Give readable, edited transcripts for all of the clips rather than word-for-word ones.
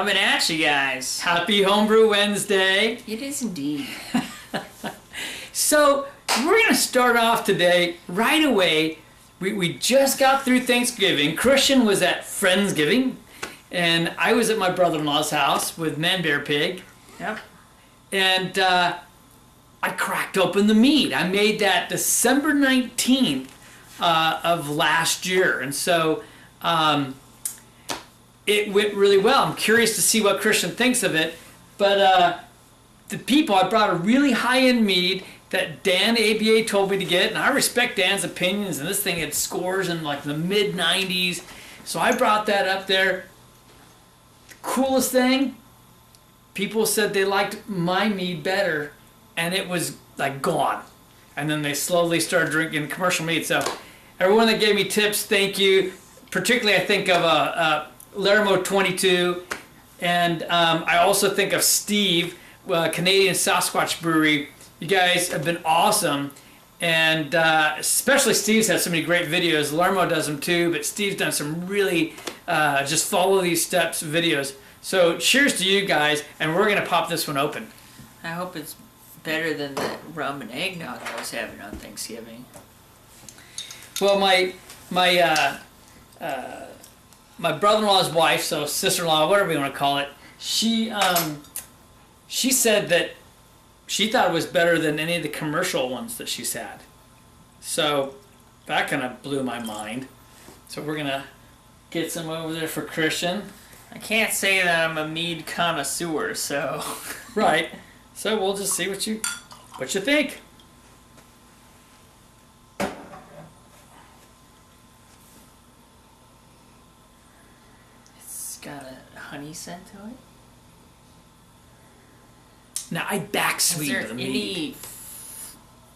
Coming at you guys. Happy Homebrew Wednesday. It is indeed. So we're going to start off today right away. We just got through Thanksgiving. Christian was at Friendsgiving, and I was at my brother-in-law's house with Man Bear Pig. Yep. And I cracked open the mead. I made that December 19th of last year. And so it went really well. I'm curious to see what Christian thinks of it. But I brought a really high-end mead that Dan ABA told me to get. And I respect Dan's opinions. And this thing had scores in like the mid-90s. So I brought that up there. The coolest thing, people said they liked my mead better. And it was like gone. And then they slowly started drinking commercial mead. So everyone that gave me tips, thank you. Particularly I think of Lermo 22. And I also think of Steve, Canadian Sasquatch Brewery. You guys have been awesome. And especially Steve's had so many great videos. Lermo does them too. But Steve's done some really just follow these steps videos. So cheers to you guys. And we're going to pop this one open. I hope it's better than the rum and eggnog I was having on Thanksgiving. Well, my brother-in-law's wife, so sister-in-law, whatever you want to call it, she said that she thought it was better than any of the commercial ones that she's had. So that kind of blew my mind. So we're gonna get some over there for Christian. I can't say that I'm a mead connoisseur, so Right. So we'll just see what you think. it's got a honey scent to it. Now I back Is sweeten there the mead. any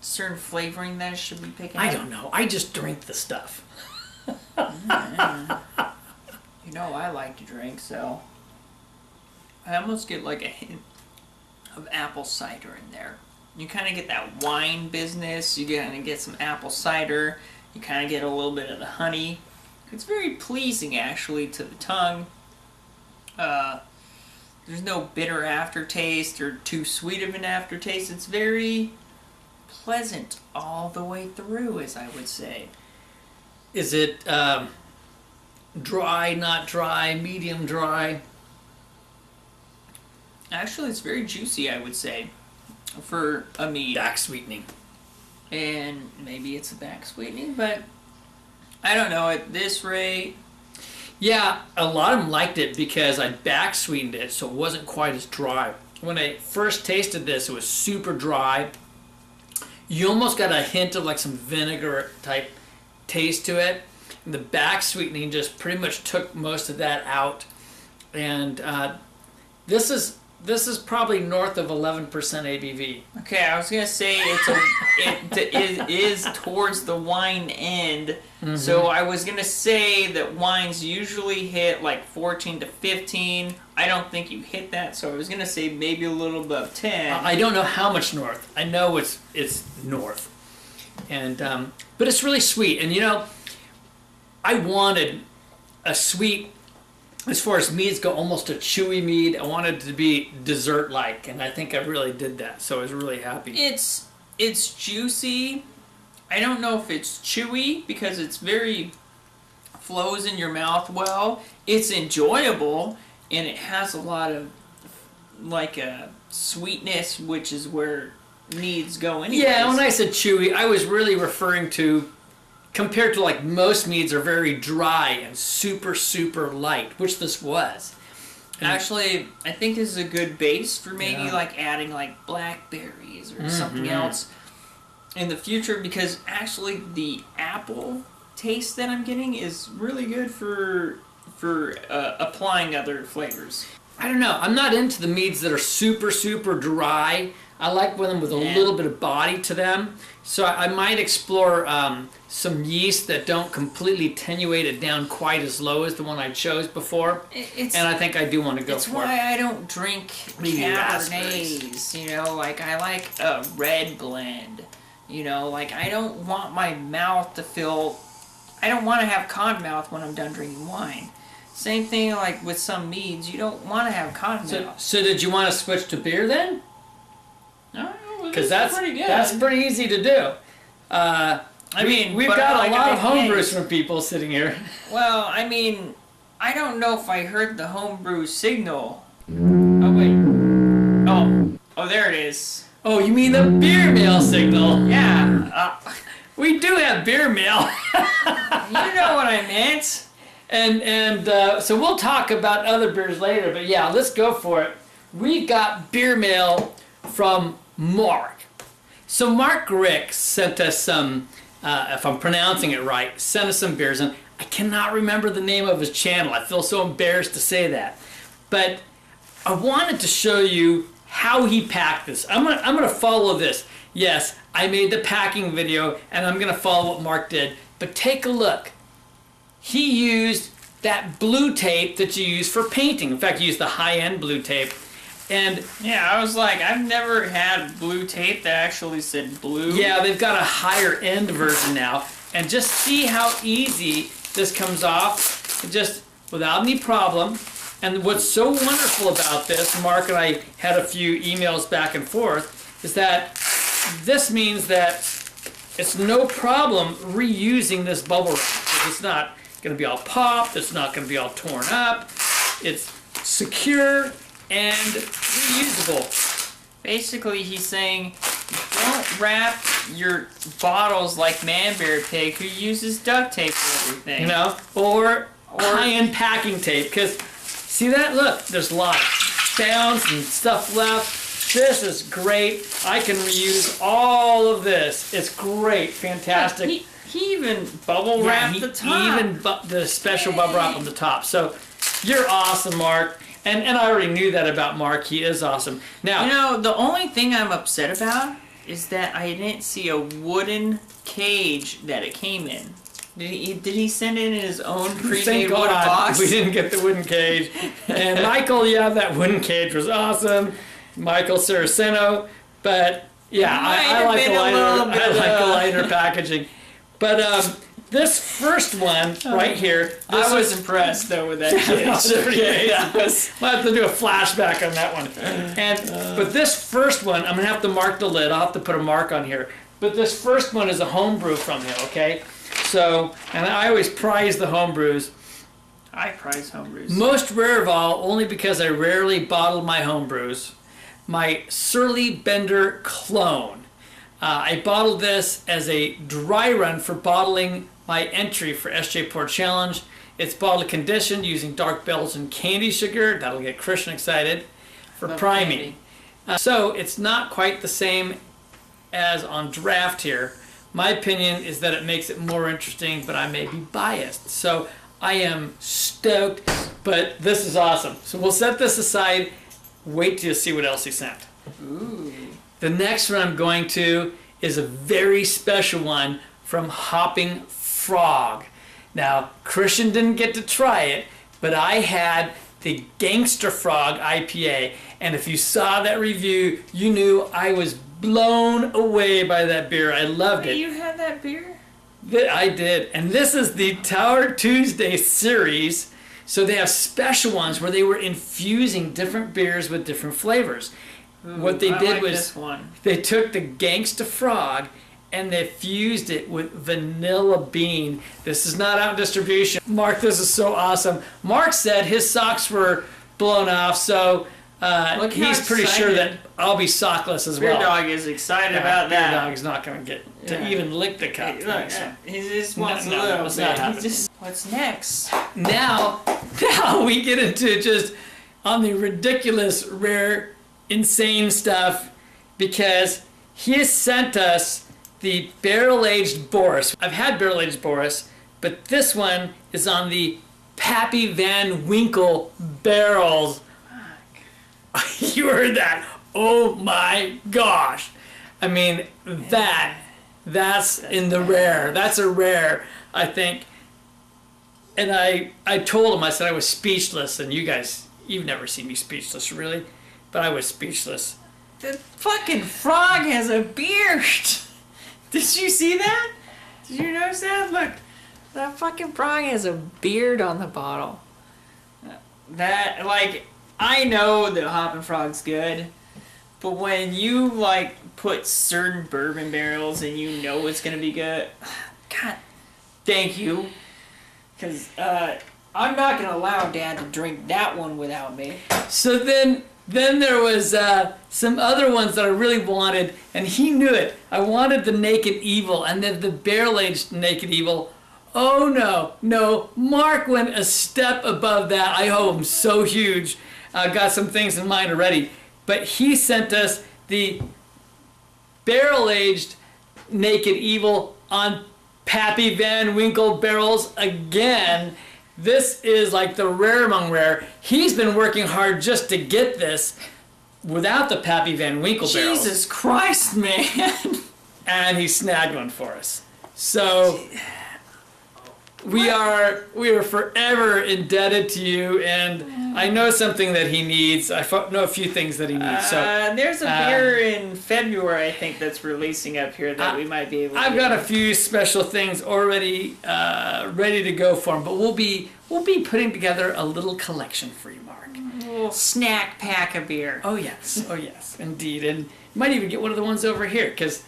certain flavoring that I should be picking I up? don't know. I just drink the stuff. You know I like to drink, so I almost get like a hint of apple cider in there. You kind of get that wine business. You kind of get some apple cider. You kind of get a little bit of the honey. It's very pleasing actually to the tongue. There's no bitter aftertaste or too sweet of an aftertaste. It's very pleasant all the way through, as I would say. Is it dry, not dry, medium dry? Actually, it's very juicy, I would say, for a mead. Back sweetening. And maybe it's a back sweetening, but I don't know. At this rate, Yeah, a lot of them liked it because I back sweetened it, so it wasn't quite as dry. When I first tasted this, it was super dry. You almost got a hint of like some vinegar type taste to it. And the back sweetening just pretty much took most of that out. And this is probably north of 11% ABV. okay, I was gonna say it is towards the wine end. Mm-hmm. So I was gonna say that wines usually hit like 14 to 15. I don't think you hit that, so I was gonna say maybe a little above 10. I don't know how much north. I know it's north, and but it's really sweet. And you know, I wanted a sweet, as far as meads go, almost a chewy mead. I wanted it to be dessert-like, and I think I really did that. So I was really happy. It's juicy. I don't know if it's chewy because it's very flows in your mouth well. It's enjoyable and it has a lot of like a sweetness, which is where meads go anyways. Yeah, when I said chewy, I was really referring to, compared to like most meads are very dry and super, super light, which this was. And actually, I think this is a good base for maybe Yeah. like adding like blackberries or something else in the future, because actually the apple taste that I'm getting is really good for applying other flavors. I don't know. I'm not into the meads that are super, super dry. I like them with a little bit of body to them. So I might explore some yeast that don't completely attenuate it down quite as low as the one I chose before. And I think I do want to go for it. It's why I don't drink Maybe Cabernets. You know, like I like a red blend. You know, like I don't want my mouth to feel... I don't want to have cotton mouth when I'm done drinking wine. Same thing like with some meads. You don't want to have cottonmouth. So did you want to switch to beer then? No, Because pretty good. that's pretty easy to do. We've got a lot of homebrews from people sitting here. Well, I mean, I don't know if I heard the homebrew signal. Oh wait. Oh, there it is. Oh, you mean the beer mail signal? Yeah. We do have beer mail. You know what I meant. And so we'll talk about other beers later, but yeah, let's go for it. We've got beer mail from Mark. So Mark Rick sent us some, if I'm pronouncing it right, sent us some beers, and I cannot remember the name of his channel. I feel so embarrassed to say that. But I wanted to show you how he packed this. I'm gonna follow this. Yes, I made the packing video, and I'm gonna follow what Mark did. But take a look. He used that blue tape that you use for painting. In fact, he used the high-end blue tape. And yeah, I was like, I've never had blue tape that actually said blue. yeah, they've got a higher-end version now. And just see how easy this comes off, just without any problem. And what's so wonderful about this, Mark and I had a few emails back and forth, is that this means that it's no problem reusing this bubble wrap. It's not going to be all popped, it's not going to be all torn up, it's secure and reusable. Basically, he's saying, don't wrap your bottles like Man Bear Pig, who uses duct tape for everything. You know, or high-end packing tape, because see that? Look, there's a lot of bounds and stuff left. This is great. I can reuse all of this. It's great, fantastic. He even bubble wrapped the top. Even the special bubble wrap on the top. So you're awesome, Mark. And I already knew that about Mark. He is awesome. Now, you know, the only thing I'm upset about is that I didn't see a wooden cage that it came in. Did he send in his own pre-made wooden box? We didn't get the wooden cage. And Michael, yeah, that wooden cage was awesome. Michael Saraceno. But yeah, I like the lighter packaging. But this first one right here. I was impressed though with that cage. We'll have to do a flashback on that one. But this first one, I'm gonna have to mark the lid. I'll have to put a mark on here. But this first one is a homebrew from him, okay? So, and I always prize the homebrews. I prize homebrews. Most rare of all, only because I rarely bottle my homebrews. My Surly Bender Clone. I bottled this as a dry run for bottling my entry for SJ Pour Challenge. It's bottle conditioned using dark Belgian candy sugar. That'll get Christian excited for priming. So it's not quite the same as on draft here. My opinion is that it makes it more interesting, but I may be biased. So I am stoked, but this is awesome. So we'll set this aside. Wait till you see what else he sent. Ooh. The next one I'm going to is a very special one from Hopping Frog. Now, Christian didn't get to try it, but I had the Gangster Frog IPA, and if you saw that review, you knew I was blown away by that beer. I loved it. You had that beer? I did, and this is the Tower Tuesday series. So they have special ones where they were infusing different beers with different flavors. Ooh, what they did was this one. They took the Gangsta Frog and they fused it with vanilla bean. This is not out in distribution. Mark, this is so awesome. Mark said his socks were blown off, so he's pretty sure that I'll be sockless as well. Beer Dog is excited about that. Beer Dog is not going to get to even lick the cup. Look, he just wants a little bit. What's next? Now we get into just on the ridiculous, rare, insane stuff, because he has sent us the barrel-aged Boris. I've had barrel-aged Boris, but this one is on the Pappy Van Winkle barrels. You heard that? Oh my gosh. I mean, that's in the rare. That's a rare, I think. And I told him, I said I was speechless, and you guys, you've never seen me speechless, really, but I was speechless. The fucking frog has a beard. Did you see that? Did you notice that? Look, that fucking frog has a beard on the bottle. That, like, I know that Hoppin' Frog's good, but when you, like, put certain bourbon barrels and you know it's gonna be good, God, thank you. Because, I'm not gonna allow Dad to drink that one without me. So then there was some other ones that I really wanted, and he knew it. I wanted the Naked Evil, and then the barrel-aged Naked Evil. Oh no, Mark went a step above that. I owe him so huge. Got some things in mind already. But he sent us the barrel-aged Naked Evil on Pappy Van Winkle barrels again. This is like the rare among rare. He's been working hard just to get this without the Pappy Van Winkle barrels. Jesus Christ, man. And he snagged one for us. So we are forever indebted to you, and I know something that he needs. I know a few things that he needs. So there's a beer in February, I think, that's releasing up here that we might be able to I've got a few special things already ready to go for him, but we'll be putting together a little collection for you, Mark. A little snack pack of beer. Oh yes, indeed, and you might even get one of the ones over here, because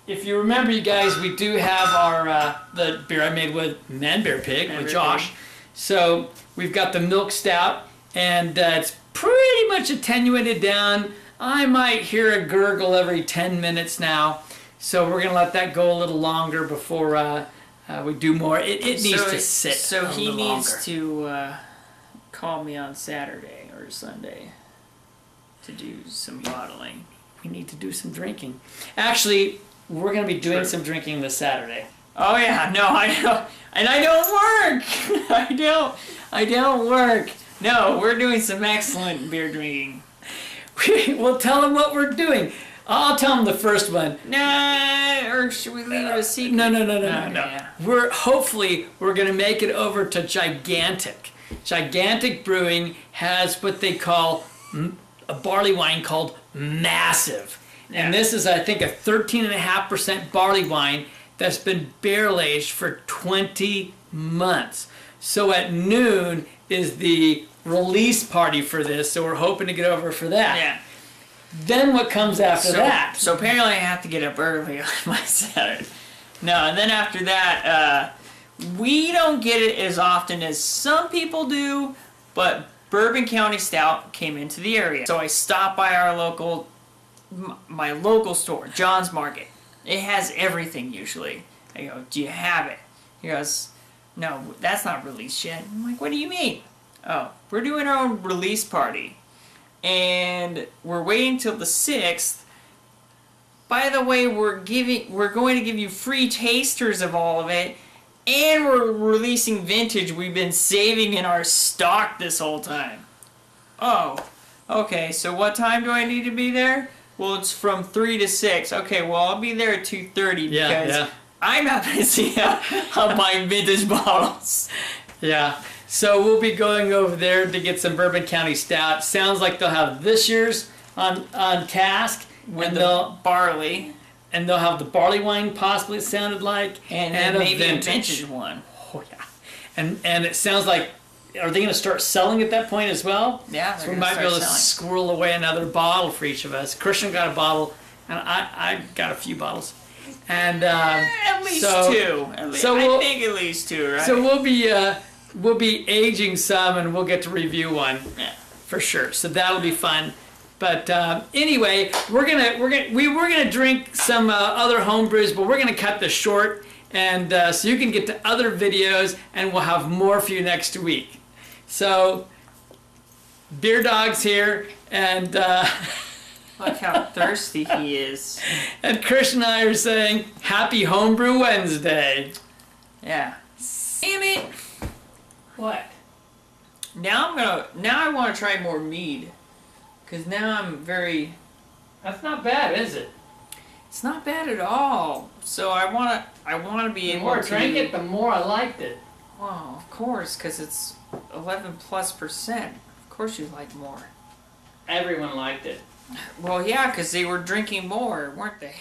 if you remember, you guys, we do have our the beer I made with Man Bear Pig with Josh. So we've got the milk stout, and it's pretty much attenuated down. I might hear a gurgle every 10 minutes now, so we're gonna let that go a little longer before we do more. It needs to sit. So a he little needs longer. to call me on Saturday or Sunday to do some bottling. We need to do some drinking. Actually, we're going to be doing some drinking this Saturday. Oh yeah, no, I know, and I don't work. I don't work. No, we're doing some excellent beer drinking. We'll tell them what we're doing. I'll tell them the first one. Nah, or should we leave it a secret? No. Yeah. We're going to make it over to Gigantic. Gigantic Brewing has what they call a barley wine called Massive. Yeah. And this is, I think, a 13.5% barley wine that's been barrel aged for 20 months. So at noon is the release party for this, so we're hoping to get over for that. Yeah. Then what comes after that? So apparently I have to get up early on my Saturday. No, and then after that, we don't get it as often as some people do, but Bourbon County Stout came into the area. So I stopped by my local store, John's Market. It has everything usually. I go, do you have it? He goes, no, that's not released yet. I'm like, what do you mean? Oh, we're doing our own release party. And we're waiting till the 6th. By the way, we're going to give you free tasters of all of it. And we're releasing vintage we've been saving in our stock this whole time. Oh, okay, so what time do I need to be there? Well, it's from 3 to 6. Okay, well, I'll be there at 2:30 because I'm not going to see how buying vintage bottles. Yeah, so we'll be going over there to get some Bourbon County Stout. Sounds like they'll have this year's on cask. With the barley. And they'll have the barley wine, possibly, it sounded like. And a maybe vintage. a vintage one. Oh, yeah. And it sounds like, are they going to start selling at that point as well? Yeah, So we might be able to squirrel away another bottle for each of us. Christian got a bottle, and I got a few bottles. And at least two. I think at least two, right? So we'll be aging some, and we'll get to review one for sure. So that'll be fun. But anyway, we were gonna drink some other home brews, but we're gonna cut this short, and so you can get to other videos, and we'll have more for you next week. So, Beer Dog's here, and look how thirsty he is. And Chris and I are saying Happy Homebrew Wednesday. Yeah. Damn it! What? Now I want to try more mead. Because now I'm very... That's not bad, is it? It's not bad at all. So I want to be able to... The more I drank it, the more I liked it. Well, of course, because it's 11+%. Of course you like more. Everyone liked it. Well, yeah, because they were drinking more, weren't they?